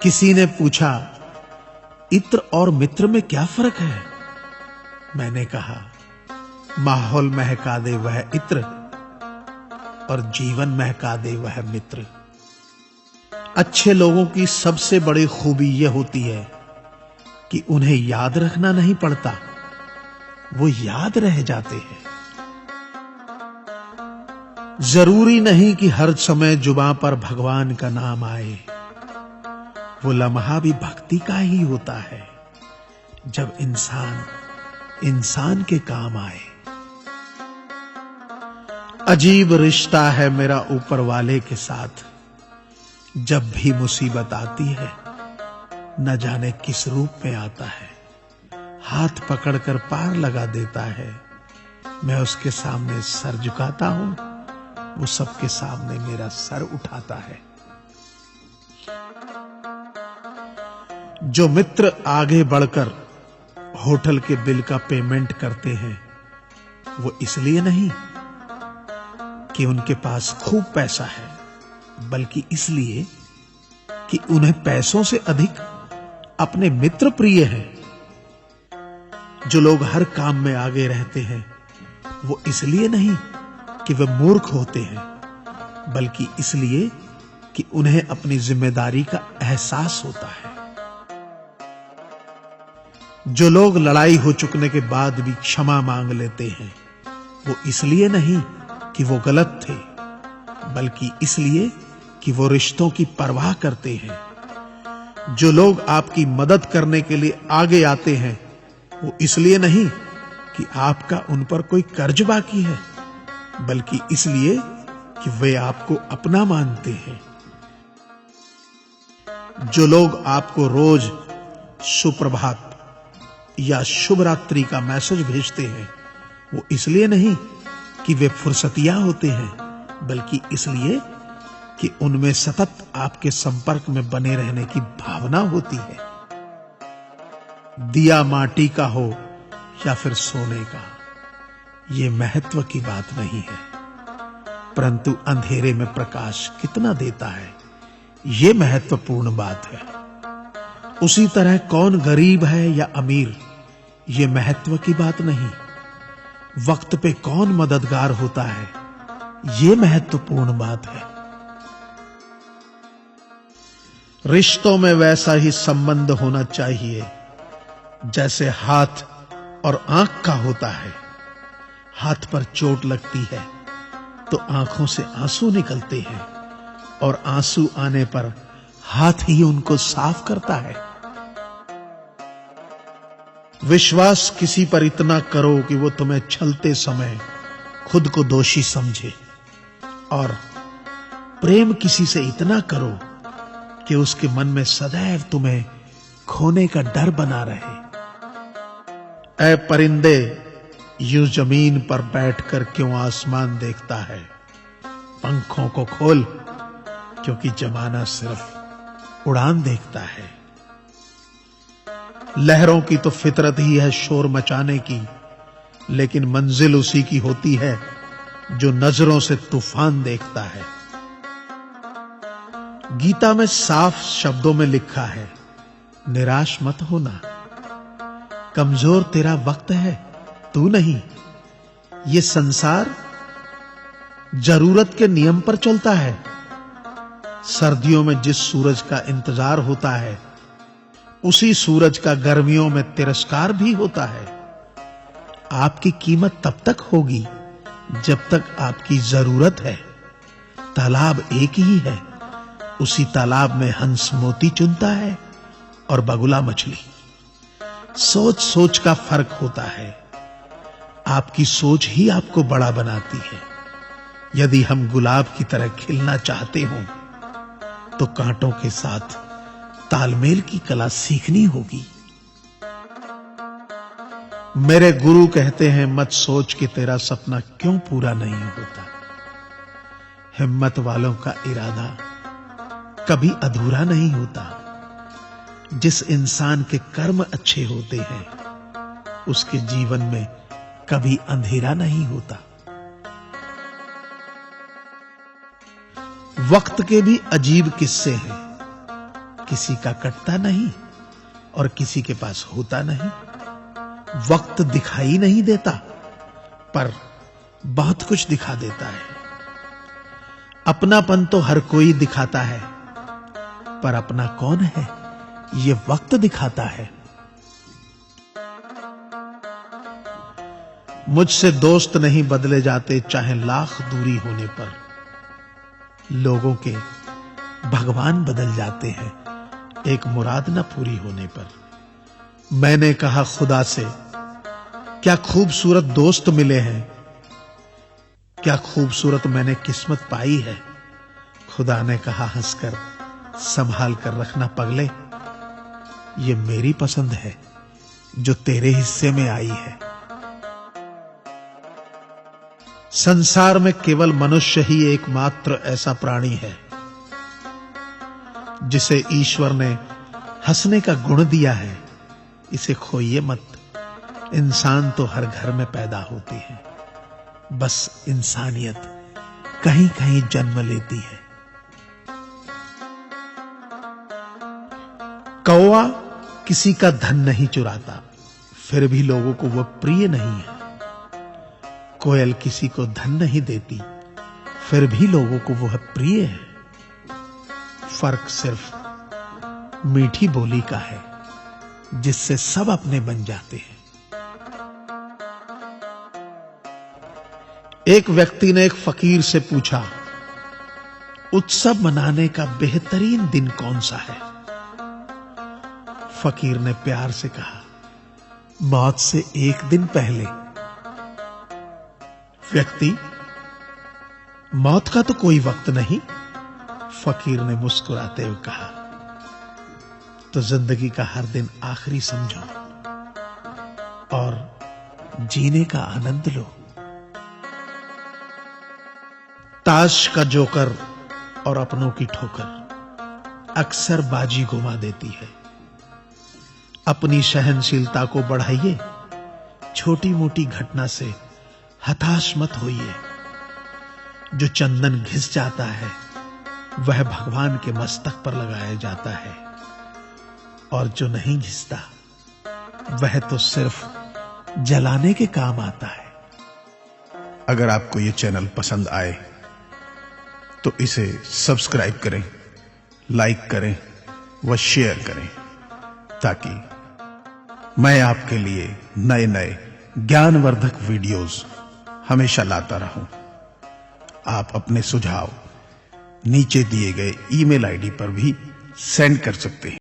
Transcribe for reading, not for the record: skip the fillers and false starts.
किसी ने पूछा, इत्र और मित्र में क्या फर्क है? मैंने कहा, माहौल महका दे वह इत्र और जीवन महका दे वह मित्र। अच्छे लोगों की सबसे बड़ी खूबी यह होती है कि उन्हें याद रखना नहीं पड़ता, वो याद रह जाते हैं। जरूरी नहीं कि हर समय जुबां पर भगवान का नाम आए, वो लम्हा भी भक्ति का ही होता है जब इंसान के काम आए। अजीब रिश्ता है मेरा ऊपर वाले के साथ, जब भी मुसीबत आती है न जाने किस रूप में आता है, हाथ पकड़कर पार लगा देता है। मैं उसके सामने सर झुकाता हूं, वो सबके सामने मेरा सर उठाता है। जो मित्र आगे बढ़कर होटल के बिल का पेमेंट करते हैं, वो इसलिए नहीं कि उनके पास खूब पैसा है, बल्कि इसलिए कि उन्हें पैसों से अधिक अपने मित्र प्रिय हैं। जो लोग हर काम में आगे रहते हैं, वो इसलिए नहीं कि वे मूर्ख होते हैं, बल्कि इसलिए कि उन्हें अपनी जिम्मेदारी का एहसास होता है। जो लोग लड़ाई हो चुकने के बाद भी क्षमा मांग लेते हैं, वो इसलिए नहीं कि वो गलत थे, बल्कि इसलिए कि वो रिश्तों की परवाह करते हैं। जो लोग आपकी मदद करने के लिए आगे आते हैं, वो इसलिए नहीं कि आपका उन पर कोई कर्ज बाकी है, बल्कि इसलिए कि वे आपको अपना मानते हैं। जो लोग आपको रोज सुप्रभात या शुभ रात्रि का मैसेज भेजते हैं, वो इसलिए नहीं कि वे फुर्सतिया होते हैं, बल्कि इसलिए कि उनमें सतत आपके संपर्क में बने रहने की भावना होती है। दिया माटी का हो या फिर सोने का, ये महत्व की बात नहीं है, परंतु अंधेरे में प्रकाश कितना देता है, ये महत्वपूर्ण बात है। उसी तरह कौन गरीब है या अमीर, ये महत्व की बात नहीं। वक्त पे कौन मददगार होता है, ये महत्वपूर्ण बात है। रिश्तों में वैसा ही संबंध होना चाहिए जैसे हाथ और आंख का होता है। हाथ पर चोट लगती है तो आंखों से आंसू निकलते हैं, और आंसू आने पर हाथ ही उनको साफ करता है। विश्वास किसी पर इतना करो कि वो तुम्हें छलते समय खुद को दोषी समझे, और प्रेम किसी से इतना करो कि उसके मन में सदैव तुम्हें खोने का डर बना रहे। ऐ परिंदे, यूं जमीन पर बैठकर क्यों आसमान देखता है? पंखों को खोल, क्योंकि जमाना सिर्फ उड़ान देखता है। लहरों की तो फितरत ही है शोर मचाने की, लेकिन मंजिल उसी की होती है जो नजरों से तूफान देखता है। गीता में साफ शब्दों में लिखा है, निराश मत होना, कमजोर तेरा वक्त है, तू नहीं। ये संसार जरूरत के नियम पर चलता है। सर्दियों में जिस सूरज का इंतजार होता है, उसी सूरज का गर्मियों में तिरस्कार भी होता है। आपकी कीमत तब तक होगी जब तक आपकी जरूरत है। तालाब एक ही है, उसी तालाब में हंस मोती चुनता है और बगुला मछली। सोच सोच का फर्क होता है। आपकी सोच ही आपको बड़ा बनाती है। यदि हम गुलाब की तरह खिलना चाहते हो तो कांटों के साथ तालमेल की कला सीखनी होगी। मेरे गुरु कहते हैं, मत सोच कि तेरा सपना क्यों पूरा नहीं होता। हिम्मत वालों का इरादा कभी अधूरा नहीं होता। जिस इंसान के कर्म अच्छे होते हैं, उसके जीवन में कभी अंधेरा नहीं होता। वक्त के भी अजीब किस्से हैं। किसी का कटता नहीं और किसी के पास होता नहीं। वक्त दिखाई नहीं देता, पर बहुत कुछ दिखा देता है। अपनापन तो हर कोई दिखाता है, पर अपना कौन है ये वक्त दिखाता है। मुझसे दोस्त नहीं बदले जाते, चाहे लाख दूरी होने पर। लोगों के भगवान बदल जाते हैं, एक मुराद न पूरी होने पर। मैंने कहा खुदा से, क्या खूबसूरत दोस्त मिले हैं, क्या खूबसूरत मैंने किस्मत पाई है। खुदा ने कहा हंसकर, संभाल कर रखना पगले, ये मेरी पसंद है जो तेरे हिस्से में आई है। संसार में केवल मनुष्य ही एकमात्र ऐसा प्राणी है जिसे ईश्वर ने हंसने का गुण दिया है। इसे खोइए मत। इंसान तो हर घर में पैदा होती है, बस इंसानियत कहीं कहीं जन्म लेती है। कौवा किसी का धन नहीं चुराता, फिर भी लोगों को वह प्रिय नहीं है। कोयल किसी को धन नहीं देती, फिर भी लोगों को वह प्रिय है। फर्क सिर्फ मीठी बोली का है, जिससे सब अपने बन जाते हैं। एक व्यक्ति ने एक फकीर से पूछा, उत्सव मनाने का बेहतरीन दिन कौन सा है। फकीर ने प्यार से कहा, मौत से एक दिन पहले। व्यक्ति, मौत का तो कोई वक्त नहीं। फकीर ने मुस्कुराते हुए कहा, तो जिंदगी का हर दिन आखिरी समझो और जीने का आनंद लो। ताश का जोकर और अपनों की ठोकर अक्सर बाजी घुमा देती है। अपनी सहनशीलता को बढ़ाइए, छोटी मोटी घटना से हताश मत होइए। जो चंदन घिस जाता है वह भगवान के मस्तक पर लगाया जाता है, और जो नहीं घिसता वह तो सिर्फ जलाने के काम आता है। अगर आपको ये चैनल पसंद आए तो इसे सब्सक्राइब करें, लाइक करें व शेयर करें, ताकि मैं आपके लिए नए नए ज्ञानवर्धक वीडियोस हमेशा लाता रहूं। आप अपने सुझाव नीचे दिए गए ईमेल आईडी पर भी सेंड कर सकते हैं।